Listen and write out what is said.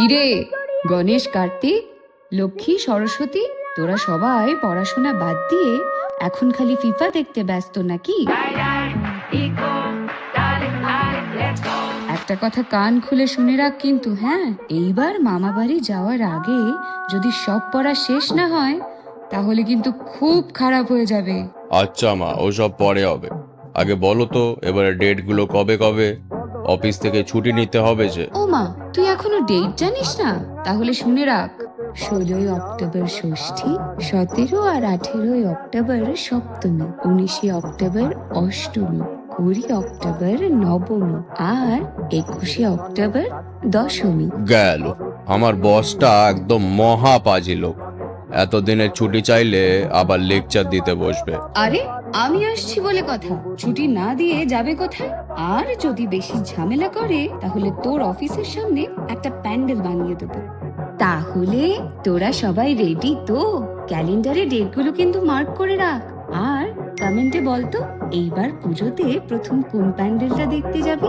কিরে, গণেশ, কার্তিক, লক্ষ্মী, সরস্বতী, তোরা সবাই পড়াশোনা বাদ দিয়ে এখন খালি ফিফা দেখতে ব্যস্ত নাকি? একটা কথা কান খুলে শুনে রাখ কিন্তু, হ্যাঁ, এইবার মামা বাড়ি যাওয়ার আগে যদি সব পড়া শেষ না হয় তাহলে কিন্তু খুব খারাপ হয়ে যাবে। আচ্ছা মা, ওসব পরে হবে। আগে বলো তো এবারে ডেট গুলো কবে কবে? অফিস থেকে ছুটি নিতে হবে যে। ও মা, তুই এখনো ডেট জানিস না? তাহলে শুনে রাখ, 16ই অক্টোবর ষষ্ঠী, 17 আর 18 অক্টোবর সপ্তমী, 19 অক্টোবর অষ্টমী, 20 অক্টোবর নবমী আর 21 অক্টোবর দশমী। গেল, আমার বসটা একদম মহা পাজি লোক। এতদিনের ছুটি চাইলে আবার লেকচার দিতে বসবে। আরে, আমি আসছি বলে কথা, ছুটি না দিয়ে যাবে কোথায়? আর যদি বেশি ঝামেলা করে তাহলে তোর অফিসের সামনে একটা প্যান্ডেল বানিয়ে দেবো। তাহলে তোরা সবাই রেডি তো? ক্যালেন্ডারে ডেটগুলো কিন্তু মার্ক করে রাখ। আর কমেন্টে বলতো এইবার পুজোতে প্রথম কোন প্যান্ডেলটা দেখতে যাবি।